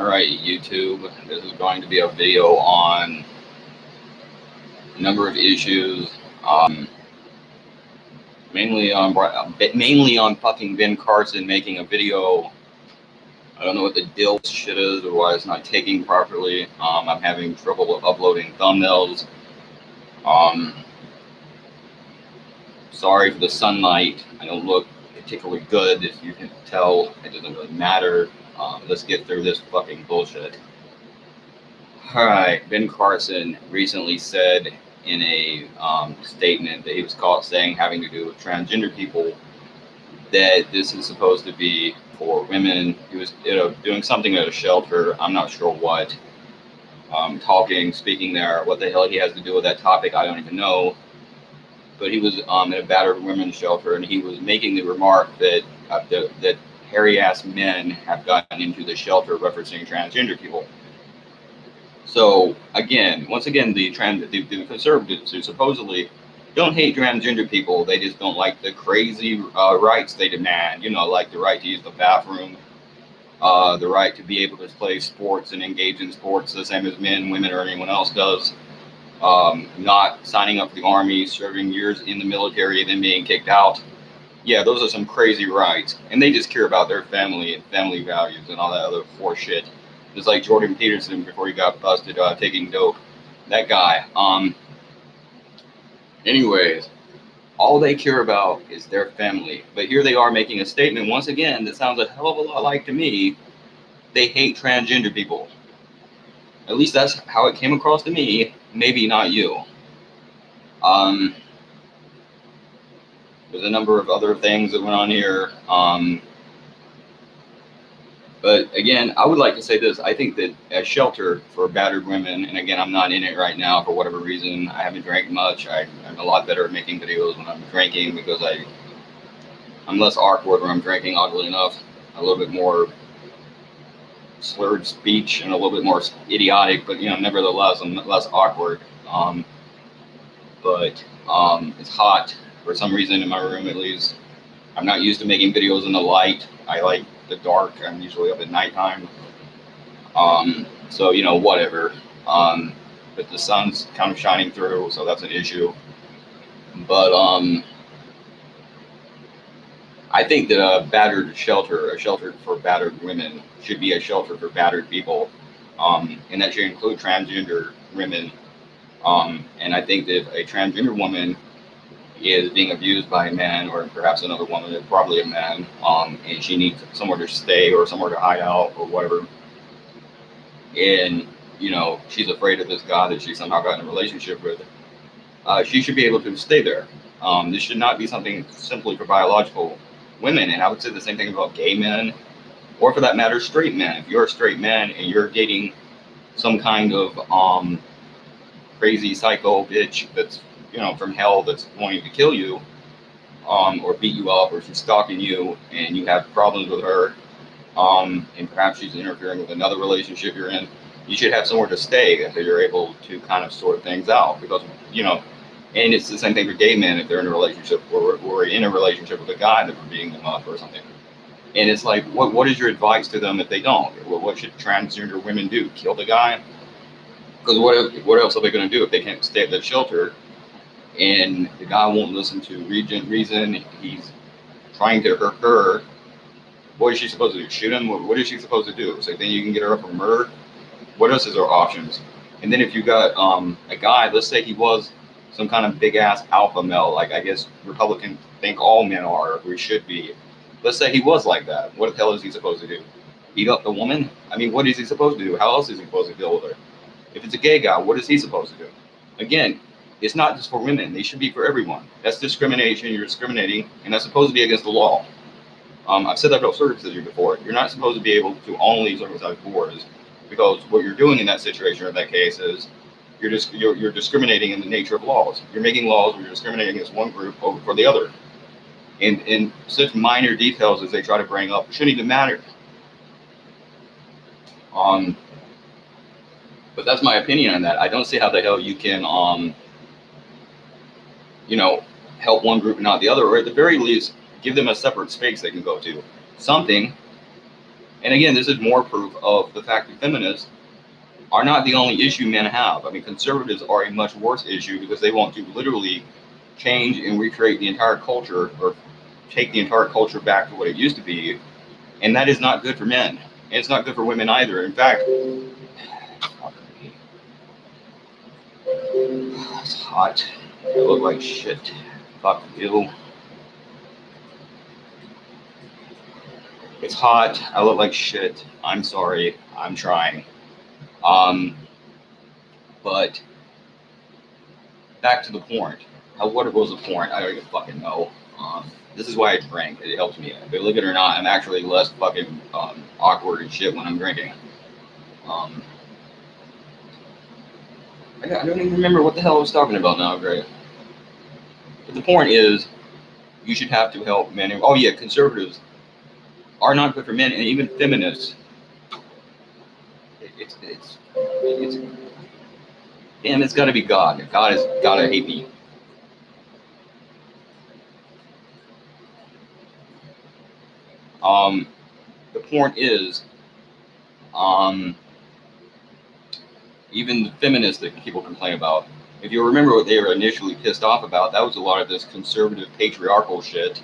Alright, YouTube, this is going to be a video on a number of issues, mainly on fucking Ben Carson making a video. I don't know what the deal with shit is or why it's not taking properly. I'm having trouble uploading thumbnails. Sorry for the sunlight. I don't look particularly good, if you can tell. It doesn't really matter. Let's get through this fucking bullshit. Alright, Ben Carson recently said in a statement that he was caught saying having to do with transgender people that this is supposed to be for women. He was doing something at a shelter, I'm not sure what, speaking there. What the hell he has to do with that topic, I don't even know. But he was in a battered women's shelter, and he was making the remark that that hairy-ass men have gotten into the shelter, referencing transgender people. So once again, the conservatives who supposedly don't hate transgender people, they just don't like the crazy rights they demand. You know, like the right to use the bathroom, the right to be able to play sports and engage in sports the same as men, women, or anyone else does. Not signing up for the army, serving years in the military, then being kicked out. Yeah, those are some crazy rights, and they just care about their family and family values and all that other poor shit. Just like Jordan Peterson before he got busted taking dope. That guy. Anyways, all they care about is their family. But here they are making a statement once again that sounds a hell of a lot like, to me, they hate transgender people. At least that's how it came across to me. Maybe not you. There's a number of other things that went on here. But again, I would like to say this. I think that a shelter for battered women, and again, I'm not in it right now for whatever reason. I haven't drank much. I'm a lot better at making videos when I'm drinking because I'm less awkward when I'm drinking, oddly enough. A little bit more slurred speech and a little bit more idiotic, but nevertheless, I'm less awkward. But it's hot for some reason in my room, at least. I'm not used to making videos in the light. I like the dark. I'm usually up at nighttime. So whatever. But the sun's kind of shining through, so that's an issue. But I think that a shelter for battered women, should be a shelter for battered people, and that should include transgender women. And I think that if a transgender woman is being abused by a man, or perhaps another woman, probably a man, and she needs somewhere to stay or somewhere to hide out or whatever, and she's afraid of this guy that she somehow got in a relationship with, she should be able to stay there. This should not be something simply for biological women. And I would say the same thing about gay men, or for that matter, straight men. If you're a straight man and you're dating some kind of crazy psycho bitch that's from hell, that's wanting to kill you, or beat you up, or she's stalking you and you have problems with her, and perhaps she's interfering with another relationship you're in, you should have somewhere to stay until you're able to kind of sort things out. Because and it's the same thing for gay men if they're in a relationship, or in a relationship with a guy that we're beating them up or something. And it's like, what is your advice to them if they don't? What should transgender women do? Kill the guy? Because what else are they going to do if they can't stay at the shelter and the guy won't listen to reason? He's trying to hurt her. What is she supposed to do? Shoot him? What is she supposed to do? So then you can get her up for murder? What else is our options? And then if you got a guy, let's say he was some kind of big ass alpha male, like I guess Republicans think all men are, or should be. Let's say he was like that. What the hell is he supposed to do? Beat up the woman? I mean, what is he supposed to do? How else is he supposed to deal with her? If it's a gay guy, what is he supposed to do? Again, it's not just for women. They should be for everyone. That's discrimination. You're discriminating, and that's supposed to be against the law. I've said that about circumcision before. You're not supposed to be able to only circumcise boys, because what you're doing in that situation or that case is you're discriminating in the nature of laws. You're making laws where you're discriminating against one group over the other. And in such minor details as they try to bring up, shouldn't even matter. But that's my opinion on that. I don't see how the hell you can, help one group and not the other, or at the very least, give them a separate space they can go to. Something. And again, this is more proof of the fact that feminists are not the only issue men have. I mean, conservatives are a much worse issue because they want to literally change and recreate the entire culture, or take the entire culture back to what it used to be. And that is not good for men. And it's not good for women either. In fact, it's hot. I look like shit. Fuck you. It's hot. I look like shit. I'm sorry. I'm trying. But back to the point. What was the point? I don't even fucking know. This is why I drink. It helps me. Believe it or not, I'm actually less fucking awkward and shit when I'm drinking. I don't even remember what the hell I was talking about now, Greg. But the point is, you should have to help men. Oh yeah, conservatives are not good for men, and even feminists. It's damn. It's got to be God. God has got to hate me. The point is, even the feminists that people complain about, if you remember what they were initially pissed off about, that was a lot of this conservative patriarchal shit.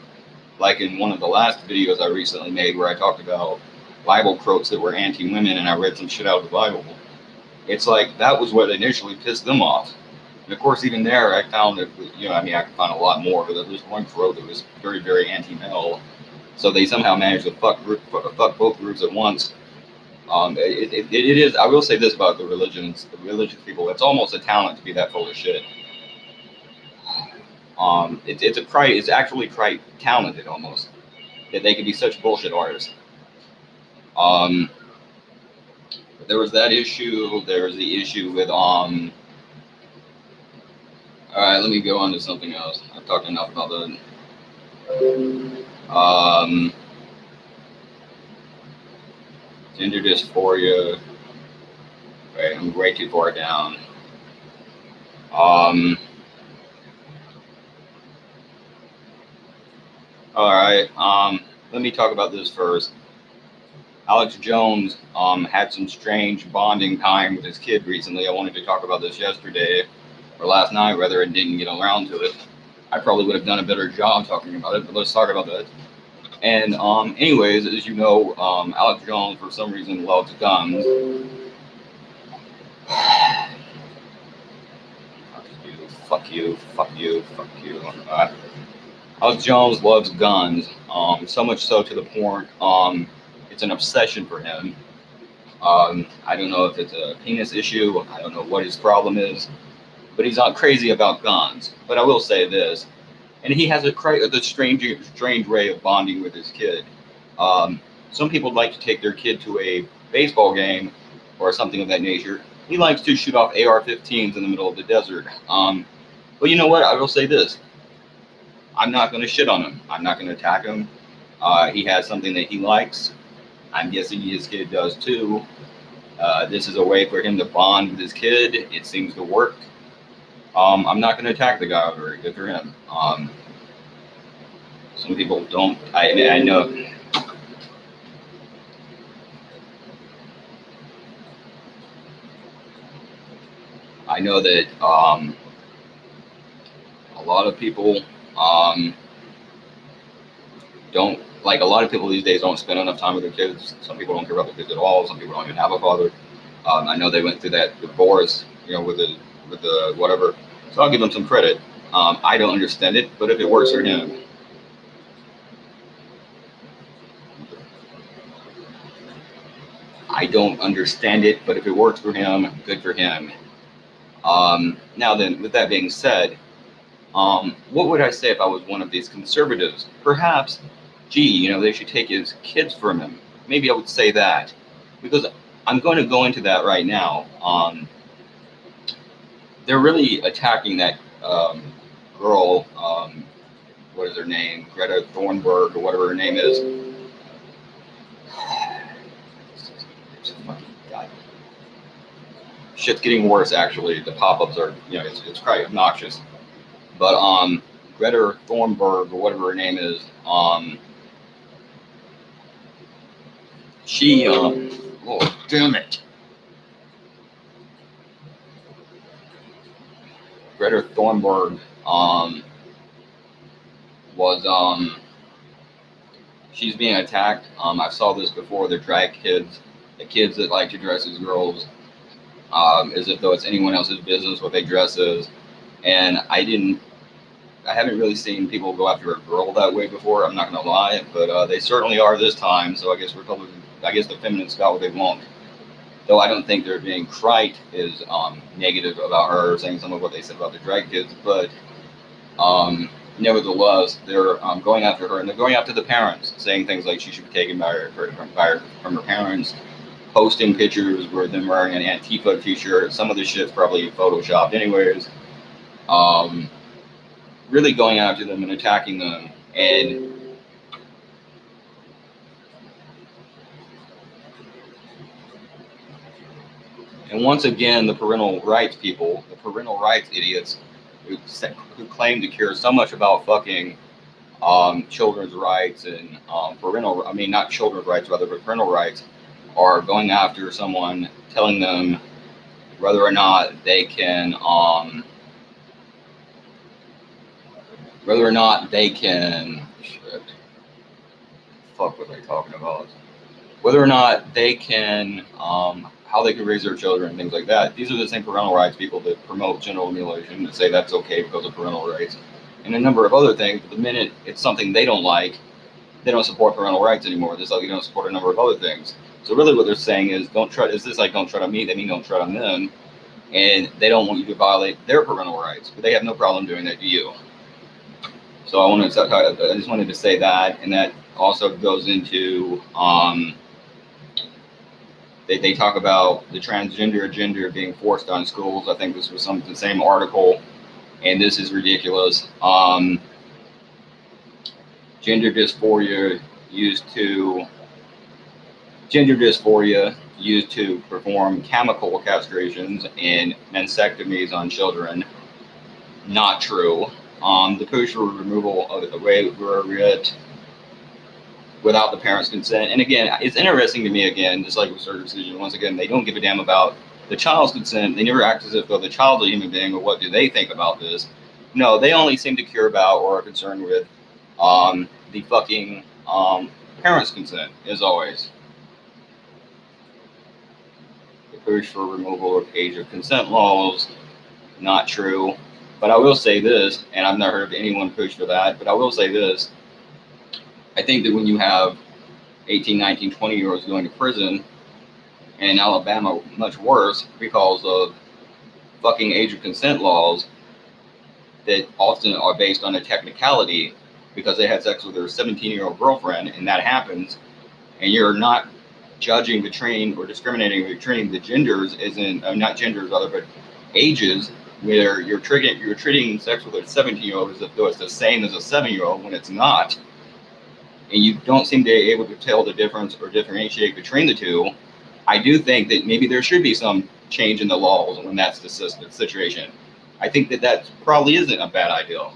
Like in one of the last videos I recently made where I talked about Bible quotes that were anti-women and I read some shit out of the Bible. It's like that was what initially pissed them off. And of course, even there, I found that, I could find a lot more, but there was one quote that was very, very anti-male. So they somehow managed to fuck both groups at once. It is. I will say this about the religious people. It's almost a talent to be that full of shit. It's actually quite talented almost that they can be such bullshit artists. There was that issue. There was the issue with All right, let me go on to something else. I've talked enough about that. Gender dysphoria. Right, I'm way too far down. All right. Let me talk about this first. Alex Jones had some strange bonding time with his kid recently. I wanted to talk about this yesterday, or last night rather, and didn't get around to it. I probably would have done a better job talking about it, but let's talk about that. And anyways, as you know, Alex Jones for some reason loves guns. Fuck you. Alex Jones loves guns, so much so to the point it's an obsession for him. I don't know if it's a penis issue. I don't know what his problem is, but he's not crazy about guns. But I will say this, and he has a strange way of bonding with his kid. Some people like to take their kid to a baseball game or something of that nature. He likes to shoot off AR-15s in the middle of the desert. But you know what? I will say this. I'm not going to shit on him. I'm not going to attack him. He has something that he likes. I'm guessing his kid does too. This is a way for him to bond with his kid. It seems to work. I'm not going to attack the guy over it. Good for him. Some people don't. I know. I know that a lot of people don't, like, a lot of people these days don't spend enough time with their kids. Some people don't care about their kids at all. Some people don't even have a father. I know they went through that divorce, with the whatever. So I'll give them some credit. I don't understand it, but if it works for him. I don't understand it, but if it works for him, good for him. Now then, with that being said, what would I say if I was one of these conservatives? Perhaps, they should take his kids from him. Maybe I would say that, because I'm going to go into that right now. They're really attacking that girl, what is her name? Greta Thunberg, or whatever her name is. Shit's getting worse, actually. The pop-ups are, it's quite obnoxious. But Greta Thunberg, or whatever her name is, She, oh, damn it. Greta Thunberg, was, she's being attacked. I saw this before. The drag kids, the kids that like to dress as girls, as if though it's anyone else's business what they dress as. And I haven't really seen people go after a girl that way before. I'm not gonna lie, but they certainly are this time. So I guess the feminists got what they want. Though I don't think they're being quite as negative about her, saying some of what they said about the drag kids, but nevertheless, they're going after her, and they're going after the parents, saying things like she should be taken from her parents, posting pictures with them wearing an Antifa t-shirt. Some of the shit's probably photoshopped anyways. Really going after them and attacking them. And once again, the parental rights people, the parental rights idiots who claim to care so much about fucking children's rights and not children's rights, rather, but parental rights, are going after someone, telling them whether or not they can, shit, fuck what they talking about, whether or not they can, how they can raise their children, things like that. These are the same parental rights people that promote genital mutilation, that say that's okay because of parental rights, and a number of other things. But the minute it's something they don't like, they don't support parental rights anymore. Just like they don't support a number of other things. So really what they're saying is, don't tread on me, they mean don't tread on them. And they don't want you to violate their parental rights, but they have no problem doing that to you. So I just wanted to say that, and that also goes into, they talk about the transgender agenda being forced on schools. I think this was the same article, and this is ridiculous. Gender dysphoria used to perform chemical castrations and mastectomies on children. Not true. The push for removal of the way without the parents' consent. And again, it's interesting to me, again, just like with circumcision, once again, they don't give a damn about the child's consent. They never act as if though the child's a human being, or what do they think about this. No, they only seem to care about or are concerned with the fucking parents' consent, as always. The push for removal of age of consent laws, not true. But I will say this, and I've never heard of anyone push for that, but I will say this. I think that when you have 18, 19, 20-year-olds going to prison, and in Alabama, much worse, because of fucking age of consent laws that often are based on a technicality, because they had sex with their 17-year-old girlfriend, and that happens, and you're not judging between or discriminating between the genders, not genders, rather, but ages, where you're treating sex with a 17-year-old as if though it's the same as a 7-year-old when it's not, and you don't seem to be able to tell the difference or differentiate between the two. I do think that maybe there should be some change in the laws when that's the situation. I think that probably isn't a bad idea.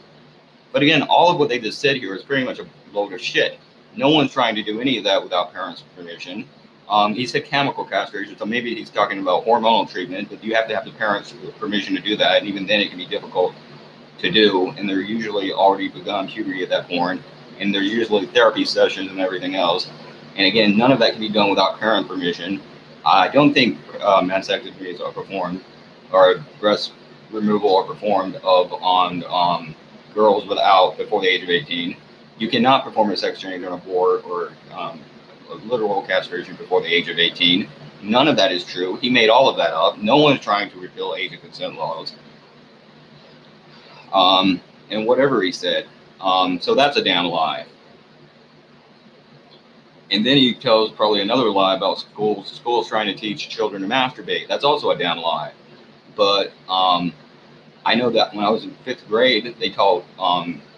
But again, all of what they just said here is pretty much a load of shit. No one's trying to do any of that without parents' permission. He said chemical castration, so maybe he's talking about hormonal treatment, but you have to have the parents' permission to do that, and even then it can be difficult to do, and they're usually already begun puberty at that point, and there's usually therapy sessions and everything else. And again, none of that can be done without parent permission. I don't think mastectomies are performed, or breast removal are performed on girls before the age of 18. You cannot perform a sex change on a board or literal castration before the age of 18. None of that is true. He made all of that up. No one's trying to repeal age of consent laws. And whatever he said. So that's a damn lie. And then he tells probably another lie about schools trying to teach children to masturbate. That's also a damn lie. But I know that when I was in 5th grade, they taught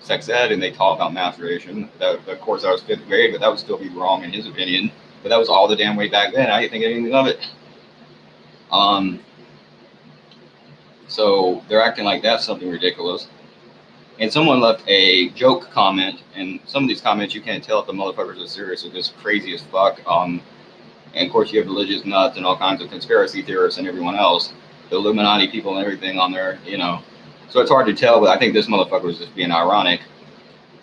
sex ed, and they taught about masturbation. Of course, I was 5th grade, but that would still be wrong in his opinion. But that was all the damn way back then. I didn't think anything of it. So they're acting like that's something ridiculous. And someone left a joke comment, and some of these comments you can't tell if the motherfuckers are serious or just crazy as fuck. And of course, you have religious nuts and all kinds of conspiracy theorists and everyone else, the Illuminati people and everything on there, you know. So it's hard to tell, but I think this motherfucker was just being ironic.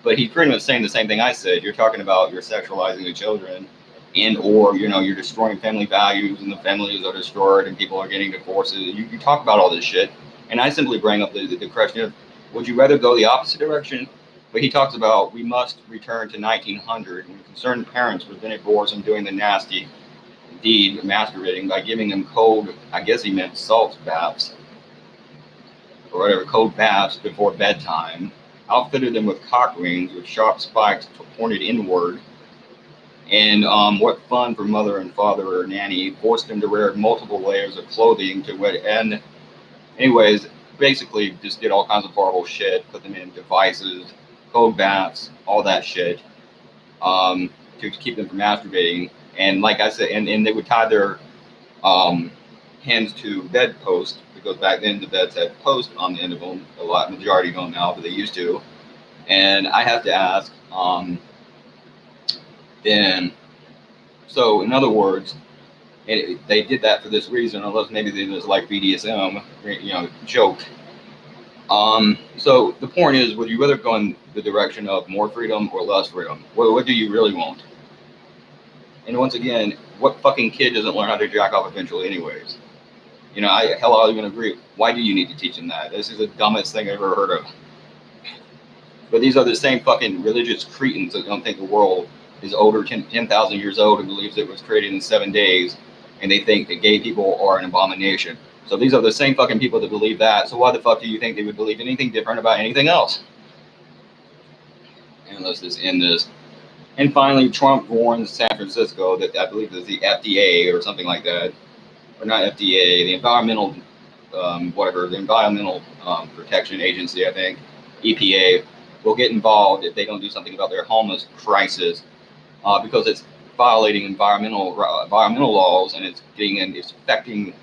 But he's pretty much saying the same thing I said. You're talking about you're sexualizing the children, and or you know you're destroying family values, and the families are destroyed, and people are getting divorces. You talk about all this shit, and I simply bring up the question of, would you rather go the opposite direction? But he talks about we must return to 1900 when concerned parents prevented boys from doing the nasty deed of masturbating by giving them cold, I guess he meant salt baths, or whatever, cold baths before bedtime, outfitted them with cock rings with sharp spikes pointed inward, and what fun for mother and father or nanny, forced them to wear multiple layers of clothing to what end. Anyways, basically just did all kinds of horrible shit, put them in devices, cold baths, all that shit, to keep them from masturbating. And like I said, and they would tie their hands to bedposts, because back then the beds had posts on the end of them. Majority don't now, but they used to. And I have to ask, then, so in other words, they did that for this reason, unless maybe they just like BDSM, you know, joke. So the point is, would you rather go in the direction of more freedom or less freedom? What do you really want? And once again, what fucking kid doesn't learn how to jack off eventually anyways? You know, I'll even agree. Why do you need to teach them that? This is the dumbest thing I've ever heard of. But these are the same fucking religious cretins that don't think the world is over 10,000 years old and believes it was created in 7 days, and they think that gay people are an abomination. So these are the same fucking people that believe that. So why the fuck do you think they would believe anything different about anything else? And let's just end this. And finally, Trump warns San Francisco that I believe is the FDA or something like that, or not FDA, the environmental, the environmental protection agency, I think, EPA, will get involved if they don't do something about their homeless crisis, because it's violating environmental laws, and it's affecting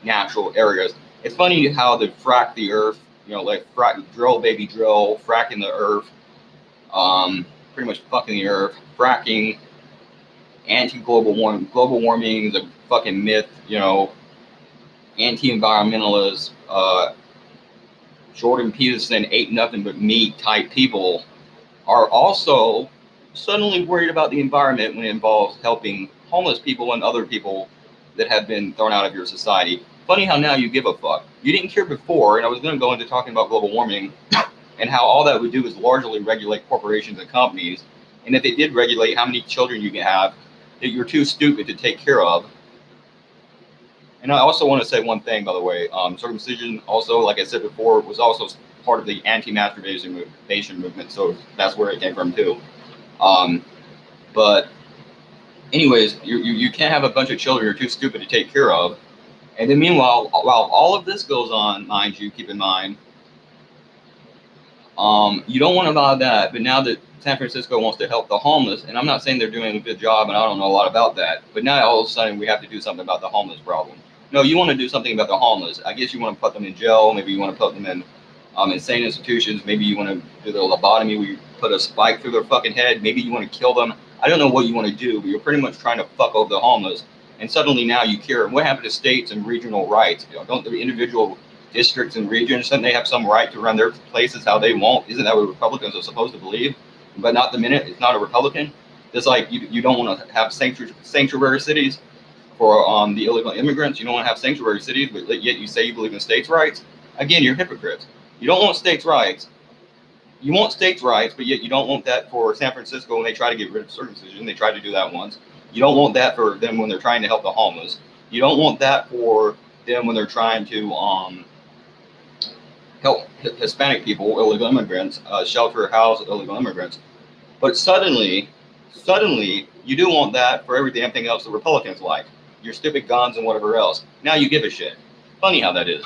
natural areas. It's funny how they frack the earth, you know, like drill, baby drill, fracking the earth, pretty much fucking the earth, fracking, anti-global warming. Global warming is a fucking myth, you know. Anti-environmentalists, Jordan Peterson ate nothing but meat type people are also suddenly worried about the environment when it involves helping homeless people and other people that have been thrown out of your society. Funny how now you give a fuck. You didn't care before, and I was going to go into talking about global warming and how all that would do is largely regulate corporations and companies. And if they did regulate how many children you can have that you're too stupid to take care of. And I also want to say one thing, by the way. Circumcision also, like I said before, was also part of the anti-masturbation movement. So that's where it came from too. But anyways, you can't have a bunch of children you're too stupid to take care of. And then meanwhile, while all of this goes on, mind you, keep in mind, you don't want to allow that. But now that San Francisco wants to help the homeless, and I'm not saying they're doing a good job, and I don't know a lot about that, but now all of a sudden we have to do something about the homeless problem. No, you want to do something about the homeless. I guess you want to put them in jail. Maybe you want to put them in insane institutions. Maybe you want to do the lobotomy where you put a spike through their fucking head. Maybe you want to kill them. I don't know what you want to do, but you're pretty much trying to fuck over the homeless. And suddenly now you care. And what happened to states and regional rights? You know, don't the individual districts and regions, don't they have some right to run their places how they want? Isn't that what Republicans are supposed to believe? But not the minute it's not a Republican. Just like you don't want to have sanctuary cities for the illegal immigrants. You don't want to have sanctuary cities, but yet you say you believe in states' rights. Again, you're hypocrites. You don't want states' rights. You want states' rights, but yet you don't want that for San Francisco when they try to get rid of circumcision. They tried to do that once. You don't want that for them when they're trying to help the homeless. You don't want that for them when they're trying to help Hispanic people, illegal immigrants, shelter, house illegal immigrants. But suddenly, you do want that for every damn thing else the Republicans like. Your stupid guns and whatever else. Now you give a shit. Funny how that is.